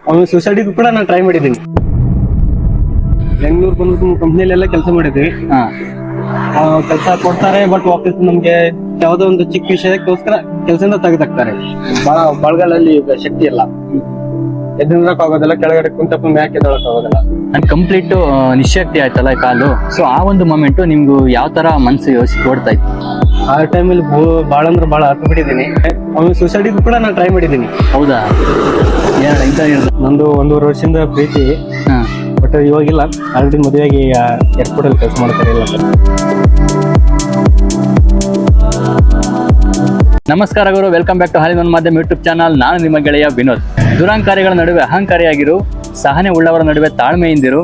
ಅವನು ಸೊಸೈಟಿಗೂ ಕೂಡ ನಾನು ಟ್ರೈ ಮಾಡಿದ್ದೀನಿ. ಬೆಂಗಳೂರು ಬಂದ್ಬಿಟ್ಟು ಕಂಪ್ನಿಲೆಲ್ಲ ಕೆಲಸ ಮಾಡಿದ್ವಿ. ಕೆಲಸ ಕೊಡ್ತಾರೆ, ಬಟ್ ವಾಪಸ್ ನಮ್ಗೆ ಯಾವ್ದೋ ಒಂದು ಚಿಕ್ಕ ವಿಷಯಕ್ಕೋಸ್ಕರ ಕೆಲಸದಿಂದ ತೆಗೆದಾಕ್ತಾರೆ. ಬಳಗಗಳಲ್ಲಿ ಈಗ ಶಕ್ತಿ ಇಲ್ಲ, ಎದ್ದಿರಕ್ ಆಗೋದಿಲ್ಲ, ಕೆಳಗಡೆ ಕುಂತಪ್ಪ ಮ್ಯಾಕ್ ಎದ್ದೊಳಕ್ ಆಗೋದಿಲ್ಲ. ಕಂಪ್ಲೀಟ್ ನಿಶಕ್ತಿ ಆಯ್ತಲ್ಲ ಕಾಲು. ಸೊ ಆ ಒಂದು ಮೊಮೆಂಟ್ ನಿಮ್ಗೂ ಯಾವ ತರ ಮನ್ಸು ಓಡ್ತಾ ಇತ್ತು? ಆ ಟೈಮಲ್ಲಿ ಬಾಳ ಅಂದ್ರೆ ಬಾಳ ಹತ್ತು ಬಿಟ್ಟಿದ್ದೀನಿ. ಅವನು ಸೊಸೈಟಿಗೂ ಕೂಡ ನಾನು ಟ್ರೈ ಮಾಡಿದ್ದೀನಿ. ಹೌದಾ? ನಂದು 1.5 ವರ್ಷದಿಂದ ಪ್ರೀತಿ, ಬಟ್ ಇವಾಗಿಲ್ಲ. ಆಲ್ರೆಡಿ ಮದುವೆಯಾಗಿ ಏರ್ಪೋರ್ಟ್ ಅಲ್ಲಿ ಕೆಲಸ ಮಾಡ್ತಾರೆ. ನಮಸ್ಕಾರ ಗುರು, ವೆಲ್ಕಮ್ ಬ್ಯಾಕ್ ಟು ಹಾಲಿನ ಮಾಧ್ಯಮ ಯೂಟ್ಯೂಬ್ ಚಾನಲ್. ನಾನು ನಿಮ್ಮ ಗೆಳೆಯ ವಿನೋದ್. ದುರಾಂಕಾರಿಗಳ ನಡುವೆ ಅಹಂಕಾರಿಯಾಗಿರು, ಸಹನೆ ಉಳ್ಳವರ ನಡುವೆ ತಾಳ್ಮೆಯಿಂದಿರು,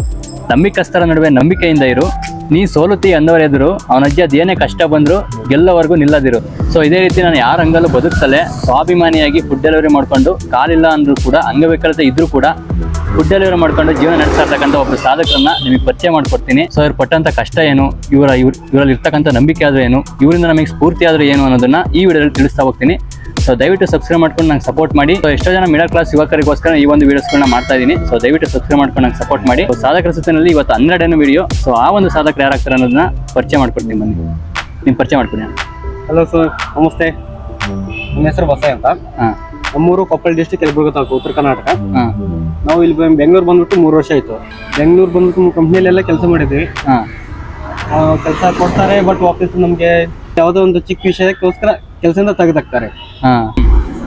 ನಂಬಿಕಸ್ಥರ ನಡುವೆ ನಂಬಿಕೆಯಿಂದ ಇರು. ನೀ ಸೋಲುತ್ತಿ ಅಂದವರ ಎದುರು ಅವನಜ್ಜಿ ಅದೇನೇ ಕಷ್ಟ ಬಂದ್ರು ಗೆಲ್ಲೋವರೆಗೂ ನಿಲ್ಲದಿರು. ಸೊ ಇದೇ ರೀತಿ ನಾನು ಯಾರ ಹಂಗಲ್ಲೂ ಬದುಕ್ತಲೇ ಸ್ವಾಭಿಮಾನಿಯಾಗಿ ಫುಡ್ ಡೆಲಿವರಿ ಮಾಡ್ಕೊಂಡು, ಕಾಲಿಲ್ಲ ಅಂದ್ರೂ ಕೂಡ ಅಂಗವಿಕಲತೆ ಇದ್ರೂ ಕೂಡ ಫುಡ್ ಡೆಲಿವರಿ ಮಾಡ್ಕೊಂಡು ಜೀವನ ನಡೆಸ್ತಾ ಇರ್ತಕ್ಕಂಥ ಒಬ್ರು ಸಾಧಕರನ್ನ ನಿಮಗೆ ಪರಿಚಯ ಮಾಡ್ಕೊಡ್ತೀನಿ. ಸೊ ಇವ್ರು ಪಟ್ಟಂತ ಕಷ್ಟ ಏನು, ಇವರಲ್ಲಿ ಇರ್ತಕ್ಕಂಥ ನಂಬಿಕೆ ಆದ್ರೂ ಏನು, ಇವರಿಂದ ನಮಗೆ ಸ್ಫೂರ್ತಿ ಆದ್ರೂ ಏನು ಅನ್ನೋದನ್ನ ಈ ವಿಡಿಯೋದಲ್ಲಿ ತಿಳಿಸ್ತಾ ಹೋಗ್ತೀನಿ. ಸೊ ದಯವಿಟ್ಟು ಸಬ್ಸ್ಕ್ರೈಬ್ ಮಾಡ್ಕೊಂಡು ನಂಗೆ ಸಪೋರ್ಟ್ ಮಾಡಿ. ಸೊ ಎಷ್ಟೋ ಜನ ಮಿಡಲ್ ಕ್ಲಾಸ್ ಯುವಕರಿಗೋಸ್ಕರ ಈ ಒಂದು ವಿಡಿಯೋಸ್ಗಳನ್ನ ಮಾಡ್ತಾ ಇದ್ದೀನಿ. ಸೊ ದಯವಿಟ್ಟು ಸಬ್ಸ್ಕ್ರೈಬ್ ಮಾಡ್ಕೊಂಡು ನಂಗೆ ಸಪೋರ್ಟ್ ಮಾಡಿ. ಸಾಧಕರ ಸುತ್ತಿನಲ್ಲಿ ಇವತ್ತು 12ನೇ ವಿಡಿಯೋ. ಸೊ ಆ ಒಂದು ಸಾಧಕರು ಯಾರಾಗ್ತಾರೆ ಅನ್ನೋದನ್ನ ಪರಿಚಯ ಮಾಡ್ಕೊಡ್ತೀನಿ. ಬನ್ನಿ, ನೀವು ಪರಿಚಯ ಮಾಡ್ಕೊಡಿ. ಹಲೋ ಸರ್, ನಮಸ್ತೆ. ನನ್ನ ಹೆಸರು ಬಸಯ್ಯ ಅಂತ. ನಮ್ಮೂರು ಕೊಪ್ಪಳ ಡಿಸ್ಟ್ರಿಕ್ಟ್, ಯಲಬುರ್ಗಾ ತಾಲೂಕು, ಉತ್ತರ ಕರ್ನಾಟಕ. ನಾವು ಇಲ್ಲಿ ಬೆಂಗಳೂರು ಬಂದ್ಬಿಟ್ಟು 3 ವರ್ಷ ಆಯ್ತು. ಬೆಂಗಳೂರು ಬಂದ್ಬಿಟ್ಟು ಕಂಪ್ನಿಲೆಲ್ಲ ಕೆಲಸ ಮಾಡಿದ್ವಿ. ಕೆಲಸ ಕೊಡ್ತಾರೆ, ಬಟ್ ವಾಪಸ್ ನಮ್ಗೆ ಯಾವ್ದೋ ಒಂದು ಚಿಕ್ಕ ವಿಷಯಕ್ಕೋಸ್ಕರ ಕೆಲಸದಿಂದ ತೆಗೆದಾಕ್ತಾರೆ.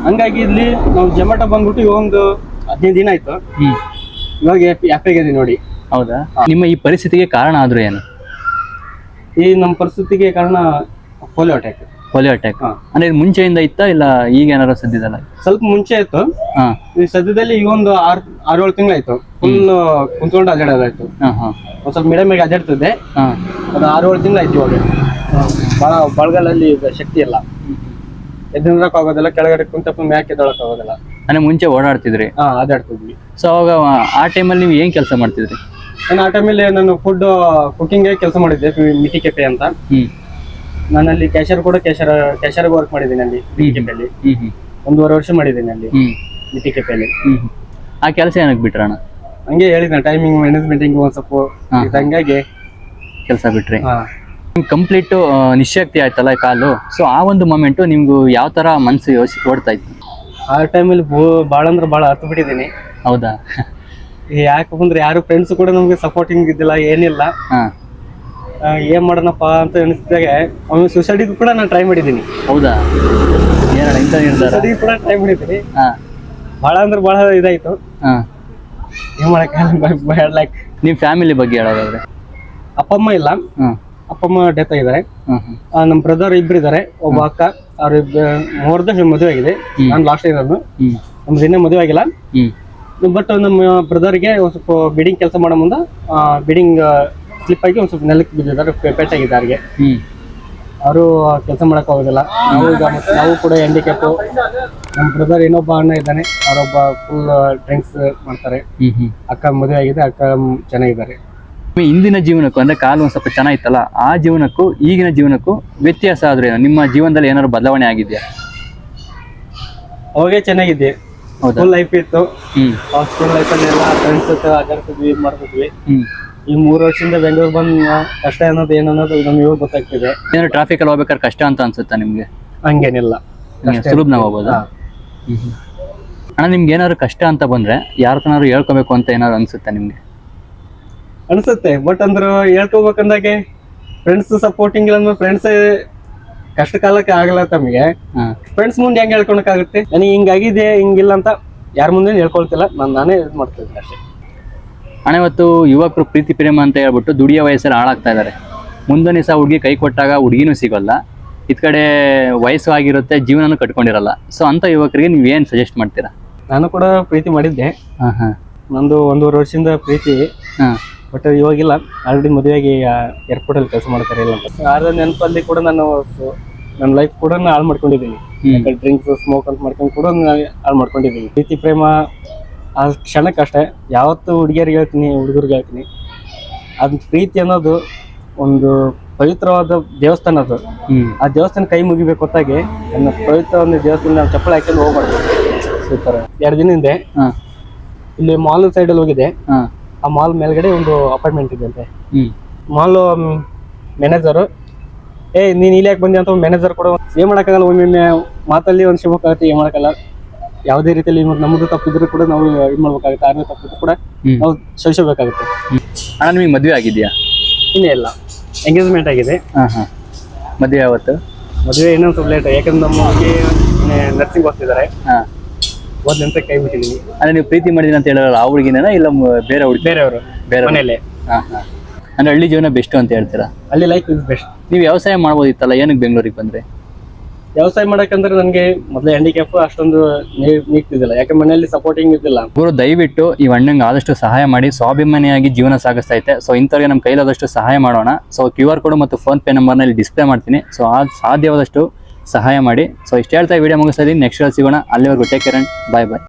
ಹಂಗಾಗಿ ಇಲ್ಲಿ ನಾವು ಜೊಮ್ಯಾಟೊ ಬಂದ್ಬಿಟ್ಟು ಇವಾಗ ಒಂದು 15 ದಿನ ಆಯ್ತು. ಇವಾಗ ಹ್ಯಾಪಿಯಾಗಿದೆ ನೋಡಿ. ಹೌದಾ? ನಿಮ್ಮ ಈ ಪರಿಸ್ಥಿತಿಗೆ ಕಾರಣ ಆದ್ರೂ ಏನು? ಈ ನಮ್ಮ ಪರಿಸ್ಥಿತಿಗೆ ಕಾರಣ ಪೋಲಿಯೋ ಅಟ್ಯಾಕ್. ಪೋಲಿಯೋ ಅಟ್ಯಾಕ್ ಅಂದ್ರೆ ಇದು ಮುಂಚೆಯಿಂದ ಇತ್ತಾ ಇಲ್ಲ ಈಗ ಏನಾರು ಸದ್ಯದಲ್ಲ? ಸ್ವಲ್ಪ ಮುಂಚೆ ಆಯ್ತು. ಈ ಸದ್ಯದಲ್ಲಿ ಈಗ ಒಂದು 6-7 ತಿಂಗಳಾಯ್ತು. ಫುಲ್ ಕುಂತ್ಕೊಂಡು ಅಡ್ಡಾಡೋದಾಯ್ತು. ಒಂದ್ ಸ್ವಲ್ಪ ಮೀಡಿಯಮ್ ಆಗಿ ಅಡ್ಡಾಡ್ತಿದ್ದೆ. ಅದು 6-7 ತಿಂಗಳಾಯ್ತು. ಇವಾಗ ಬಳಗಗಳಲ್ಲಿ ಈಗ ಶಕ್ತಿ ಇಲ್ಲ, ಎದ್ದಿರಕ್ ಆಗೋದಿಲ್ಲ, ಕೆಳಗಡೆ ಕುಂತಪ್ಪ ಮ್ಯಾಕ್ ಎದ್ದೊಳಕ್ ಆಗೋದಿಲ್ಲ. ಅಂದ್ರೆ ಮುಂಚೆ ಓಡಾಡ್ತಿದ್ರಿ? ಅಡ್ಡಾಡ್ತಿದ್ವಿ. ಸೊ ಅವಾಗ ಆ ಟೈಮಲ್ಲಿ ನೀವು ಏನ್ ಕೆಲಸ ಮಾಡ್ತಿದ್ರಿ? ಆ ಟೈಮಲ್ಲಿ ನಾನು ಫುಡ್ ಕುಕಿಂಗ್ ಕೆಲಸ ಮಾಡಿದ್ದೆ, ಮಿಟಿ ಕೆಫೆ ಅಂತ. ನಾನಲ್ಲಿ ಕ್ಯಾಶಿಯರ್ ಕೂಡ ಕ್ಯಾಶಿಯರ್ ವರ್ಕ್ ಮಾಡಿದ್ದೀನಿ ಅಲ್ಲಿ ಮಿಟಿ ಕೆಫೆಯಲ್ಲಿ. 1.5 ವರ್ಷ ಮಾಡಿದ್ದೀನಿ ಅಲ್ಲಿ ಮಿಟಿ ಕೆಫೆಯಲ್ಲಿ. ಆ ಕೆಲಸ ಏನಕ್ಕೆ ಬಿಟ್ರಣ? ಹಂಗೆ ಹೇಳಿದ್ನ, ಟೈಮಿಂಗ್ ಮ್ಯಾನೇಜ್ಮೆಂಟಿಂಗ್ ಒಂದ್ ಸ್ವಲ್ಪ ಹಂಗಾಗಿ ಕೆಲಸ ಬಿಟ್ರಿ. ಕಂಪ್ಲೀಟ್ ನಿಶಕ್ತಿ ಆಯ್ತಲ್ಲ ಕಾಲು. ಸೊ ಆ ಒಂದು ಮೊಮೆಂಟ್ ನಿಮ್ಗೂ ಯಾವ ತರ ಮನ್ಸು ಓಡ್ತಾ ಇತ್ತು? ಆ ಟೈಮಲ್ಲಿ ಬಾಳ ಅಂದ್ರೆ ಬಾಳ ಹತ್ತು ಬಿಟ್ಟಿದ್ದೀನಿ. ಹೌದಾ? ಯಾಕೆ ಬಂದ್ರೆ ಯಾರು ಫ್ರೆಂಡ್ಸ್ ಕೂಡ ನಮ್ಗೆ ಸಪೋರ್ಟಿಂಗ್ ಇದ್ದಿಲ್ಲ, ಏನಿಲ್ಲ. ಏನ್ ಮಾಡೋಣಪ್ಪ ಅಂತ ಅನಿಸಿದಾಗ ಅವನು ಸೊಸೈಟಿಗೂ ಕೂಡ ನಾನು ಟ್ರೈ ಮಾಡಿದ್ದೀನಿ. ಹೌದಾ? ಸೊಸೈಟಿಗೂ ಕೂಡ ಟ್ರೈ ಮಾಡಿದ್ದೀನಿ. ಬಹಳ ಅಂದ್ರೆ ಬಹಳ ಇದಾಯ್ತು. ಏನ್ ಮಾಡಕ್ ನಿಮ್ ಫ್ಯಾಮಿಲಿ ಬಗ್ಗೆ ಹೇಳೋದಾದ್ರೆ? ಅಪ್ಪ ಅಮ್ಮ ಇಲ್ಲ. ಅಪ್ಪ ಅಮ್ಮ ಡೆತ್ ಆಗಿದ್ದಾರೆ. ನಮ್ ಬ್ರದರ್ ಇಬ್ರು ಇದಾರೆ, ಒಬ್ಬ ಅಕ್ಕ. ಅವ್ರ 3 ವರ್ಷ ಮದುವೆ ಆಗಿದೆ. ನಾನು ಲಾಸ್ಟ್ ಇರೋದು, ನಮ್ದು ಇನ್ನೂ ಮದುವೆ ಆಗಿಲ್ಲ. ಬಟ್ ನಮ್ಮ ಬ್ರದರ್ಗೆ ಒಂದ್ ಸ್ವಲ್ಪ ಬಿಲ್ಡಿಂಗ್ ಕೆಲಸ ಮಾಡೋ ಮುಂದೆ ಬಿಲ್ಡಿಂಗ್ ಸ್ಲಿಪ್ ಆಗಿ ಒಂದ್ ಸ್ವಲ್ಪ ನೆಲಕ್ಕೆ ಬಿದ್ದಿದ್ದಾರೆ, ಪೇಟಾಗಿದ್ದಾರೆ. ಅವರು ಕೆಲಸ ಮಾಡಕ್ ಹೋಗೋದಿಲ್ಲ. ನಾವು ಕೂಡ ಹ್ಯಾಂಡಿಕ್ಯಾಪ್. ನಮ್ಮ ಬ್ರದರ್ ಇನ್ನೊಬ್ಬ ಅಣ್ಣ ಇದ್ದಾನೆ, ಅವರೊಬ್ಬ ಫುಲ್ ಡ್ರಿಂಕ್ಸ್ ಮಾಡ್ತಾರೆ. ಅಕ್ಕ ಮದುವೆ ಆಗಿದೆ, ಅಕ್ಕ ಚೆನ್ನಾಗಿದ್ದಾರೆ. ಹಿಂದಿನ ಜೀವನಕ್ಕೂ ಅಂದ್ರೆ ಕಾಲು ಒಂದ್ ಸ್ವಲ್ಪ ಚೆನ್ನಾಗಿತ್ತಲ್ಲ, ಆ ಜೀವನಕ್ಕೂ ಈಗಿನ ಜೀವನಕ್ಕೂ ವ್ಯತ್ಯಾಸ ಆದ್ರೆ ನಿಮ್ಮ ಜೀವನದಲ್ಲಿ ಏನಾದ್ರು ಬದಲಾವಣೆ ಆಗಿದೆಯಾ? ಅವಾಗೇ ಚೆನ್ನಾಗಿದೆ. ಸ್ಕೂಲ್ ಲೈಫ್ ಇತ್ತು. ಸ್ಕೂಲ್ ಲೈಫಲ್ಲಿ ಎಲ್ಲ ಫ್ರೆಂಡ್ಸ್ ಜೊತೆ ಆಟಾಡ್ತಿದ್ವಿ, ಇದು ಮಾಡ್ತಿದ್ವಿ. ಈ 3 ವರ್ಷದಿಂದ ಬೆಂಗಳೂರು ಬಂದ್ ಕಷ್ಟ ಅನ್ನೋದು ಏನನ್ನೋದು ನಮ್ಗೆ ಇವಾಗ ಗೊತ್ತಾಗ್ತಿದೆ. ಏನಾದ್ರು ಟ್ರಾಫಿಕ್ ಅಲ್ಲಿ ಹೋಗ್ಬೇಕಾದ್ರೆ ಕಷ್ಟ ಅಂತ ಅನ್ಸುತ್ತಾ ನಿಮ್ಗೆ? ಹಂಗೇನಿಲ್ಲ, ಸುಲಭನಾಗ ಹೋಗ್ಬೋದಾ? ಅಣ್ಣ, ನಿಮ್ಗೆ ಏನಾದ್ರು ಕಷ್ಟ ಅಂತ ಬಂದ್ರೆ ಯಾರತನಾದ್ರು ಹೇಳ್ಕೋಬೇಕು ಅಂತ ಏನಾದ್ರು ಅನ್ಸುತ್ತಾ ನಿಮ್ಗೆ? ಅನ್ಸುತ್ತೆ, ಬಟ್ ಅಂದ್ರೆ ಹೇಳ್ಕೋಬೇಕಂದಾಗೆ ಫ್ರೆಂಡ್ಸ್ ಸಪೋರ್ಟಿಂಗ್ ಇಲ್ಲ ಅಂದ್ರೆ ಫ್ರೆಂಡ್ಸ್ ಕಷ್ಟ ಕಾಲಕ್ಕೆ ಆಗಲ್ಲ. ತಮಗೆ ಫ್ರೆಂಡ್ಸ್ ಮುಂದೆ ಹೆಂಗ್ ಹೇಳ್ಕೊಳಕ್ಕಾಗುತ್ತೆ? ನನಗೆ ಹಿಂಗಾಗಿದೆ, ಹಿಂಗಿಲ್ಲ ಅಂತ ಯಾರ ಮುಂದೆ ಹೇಳ್ಕೊಳ್ತಿಲ್ಲ, ನಾನೇ ಇದು ಮಾಡ್ತಿದ್ದೀನಿ ಅಷ್ಟೇ. ಅಣ್ಣ, ಇವತ್ತು ಯುವಕರು ಪ್ರೀತಿ ಪ್ರೇಮ ಅಂತ ಹೇಳ್ಬಿಟ್ಟು ದುಡಿಯೋ ವಯಸ್ಸಲ್ಲಿ ಹಾಳಾಗ್ತಾ ಇದ್ದಾರೆ. ಮುಂದೊಂದು ದಿವಸ ಹುಡುಗಿ ಕೈ ಕೊಟ್ಟಾಗ ಹುಡುಗಿನೂ ಸಿಗೋಲ್ಲ, ಇದ್ ಕಡೆ ವಯಸ್ಸು ಆಗಿರುತ್ತೆ, ಜೀವನನೂ ಕಟ್ಕೊಂಡಿರಲ್ಲ. ಸೊ ಅಂತ ಯುವಕರಿಗೆ ನೀವ್ ಏನ್ ಸಜೆಸ್ಟ್ ಮಾಡ್ತೀರಾ? ನಾನು ಕೂಡ ಪ್ರೀತಿ ಮಾಡಿದ್ದೆ. ನಂದು 1.5 ವರ್ಷದಿಂದ ಪ್ರೀತಿ, ಬಟ್ ಇವಾಗಿಲ್ಲ. ಆಲ್ರೆಡಿ ಮದುವೆಯಾಗಿ ಏರ್ಪೋರ್ಟ್ ಅಲ್ಲಿ ಕೆಲಸ ಮಾಡ್ತಾರೆ. ಇಲ್ಲ ಅಂತ ನೆನಪಲ್ಲಿ ಕೂಡ ನಾನು ನನ್ನ ಲೈಫ್ ಕೂಡ ಹಾಳು ಮಾಡ್ಕೊಂಡಿದ್ದೀನಿ. ಡ್ರಿಂಕ್ಸ್ ಸ್ಮೋಕ್ ಅಂತ ಮಾಡ್ಕೊಂಡು ಕೂಡ ಹಾಳು ಮಾಡ್ಕೊಂಡಿದ್ದೀನಿ. ಪ್ರೀತಿ ಪ್ರೇಮ ಆ ಕ್ಷಣಕ್ಕಷ್ಟೇ. ಯಾವತ್ತು ಹುಡುಗಿಯರಿಗೆ ಹೇಳ್ತೀನಿ, ಹುಡುಗರಿಗೆ ಹೇಳ್ತೀನಿ, ಅದ್ ಪ್ರೀತಿ ಅನ್ನೋದು ಒಂದು ಪವಿತ್ರವಾದ ದೇವಸ್ಥಾನ. ಅದು ಆ ದೇವಸ್ಥಾನ ಕೈ ಮುಗಿಬೇಕು ಹೊತ್ತಾಗಿ ನನ್ನ ಪವಿತ್ರ ಒಂದು ದೇವಸ್ಥಾನ ನಾವು ಚಪ್ಪಳ ಹಾಕೊಂಡು ಹೋಗ್ಬಾರ್ದು. ಸೂಪರ್. 2 ದಿನ ಹಿಂದೆ ಇಲ್ಲಿ ಮಾಲ್ ಸೈಡ್ ಅಲ್ಲಿ ಹೋಗಿದೆ. ಹಾ. ಆ ಮಾಲ್ ಮೇಲ್ಗಡೆ ಒಂದು ಅಪಾರ್ಟ್ಮೆಂಟ್ ಇದೆ ಅಂತೆ. ಹ್ಮ್. ಮಾಲ್ ಮ್ಯಾನೇಜರ್ ನೀನ್ ಇಲ್ಲಿ ಯಾಕೆ ಬಂದೆ ಅಂತ ಮ್ಯಾನೇಜರ್ ಕೂಡ ಏನ್ ಮಾಡಕ್ಕಾಗಲ್ಲ, ಒಮ್ಮೆ ಮಾತಲ್ಲಿ ಒಂದು ಶಿವಕಾಗತ್ತೆ, ಏನ್ ಮಾಡಕ್ಕಲ್ಲ. ಯಾವುದೇ ರೀತಿಯಲ್ಲಿ ನಮ್ಮದು ತಪ್ಪಿದ್ರು ಕೂಡ ನಾವು ಇದು ಮಾಡ್ಬೇಕಾಗುತ್ತೆ, ಆರ್ಮಿ ತಪ್ಪಿದ್ರು ಕೂಡ ನಾವು ಸಹಿಸಬೇಕಾಗುತ್ತೆ. ಅಣ್ಣ ನಿಮಗೆ ಮದುವೆ ಆಗಿದೆಯಾ? ಇನ್ನೇ ಇಲ್ಲ, ಎಂಗೇಜ್ಮೆಂಟ್ ಆಗಿದೆ. ಹಾ ಹಾ. ಮದುವೆ ಯಾವತ್ತು? ಮದುವೆ ಇನ್ನೊಂದು ಸ್ವಲ್ಪ ಲೇಟ್, ಯಾಕಂದ್ರೆ ನಮ್ಮ ನರ್ಸಿಂಗ್ ಓದ್ತಿದ್ದಾರೆ. ಹಾ. ಓದ್ಲಿಂತ ಕೈ ಬಿಟ್ಟಿದೀನಿ. ಅಂದ್ರೆ ನೀವು ಪ್ರೀತಿ ಮಾಡಿದೀನಿ ಅಂತ ಹೇಳಲ್ಲ, ಆ ಹುಡುಗಿನ ಇಲ್ಲ ಬೇರೆ ಹುಡುಗಿ? ಬೇರೆಯವರು, ಬೇರೆ ಮನೇಲೆ. ಹಾ ಹಾ. ಅಂದ್ರೆ ಹಳ್ಳಿ ಜೀವನ ಬೆಸ್ಟ್ ಅಂತ ಹೇಳ್ತೀರಾ? ಅಲ್ಲಿ ಲೈಫ್ ಇಸ್ ಬೆಸ್ಟ್. ನೀವು ವ್ಯವಸಾಯ ಮಾಡ್ಬೋದಿತ್ತಲ್ಲ, ಏನಕ್ಕೆ ಬೆಂಗಳೂರಿಗೆ ಬಂದ್ರೆ? ವ್ಯವಸಾಯ ಮಾಡಕಂದ್ರೆ ನನಗೆ ಮೊದಲೇ ಹ್ಯಾಂಡಿಕ್ಯಾಪ್ ಅಷ್ಟೊಂದು ನೀಗ್ತಿದ್ದಿಲ್ಲ, ಯಾಕೆ ಮನೆಯಲ್ಲಿ ಸಪೋರ್ಟಿಂಗ್ ಇದ್ದಿಲ್ಲ. ಗುರು ದಯವಿಟ್ಟು ಈ ಅಣ್ಣಂಗೆ ಆದಷ್ಟು ಸಹಾಯ ಮಾಡಿ, ಸ್ವಾಭಿಮಾನಿಯಾಗಿ ಜೀವನ ಸಾಗಿಸ್ತೈತೆ. ಸೊ ಇಂಥವ್ರಿಗೆ ನಮ್ಮ ಕೈಲಾದಷ್ಟು ಸಹಾಯ ಮಾಡೋಣ. ಸೊ QR ಕೋಡ್ ಮತ್ತು ಫೋನ್ ಪೇ ನಂಬರ್ನ ಇಲ್ಲಿ ಡಿಸ್ಪ್ಲೇ ಮಾಡ್ತೀನಿ. ಸೊ ಸಾಧ್ಯವಾದಷ್ಟು ಸಹಾಯ ಮಾಡಿ. ಸೊ ಇಷ್ಟು ಹೇಳ್ತಾ ವಿಡಿಯೋ ಮುಗಿಸ್ತಾ ಇದೀನಿ. ನೆಕ್ಸ್ಟ್ ಸಿಗೋಣ. ಅಲ್ಲಿವರೆಗೂ take care and bye bye.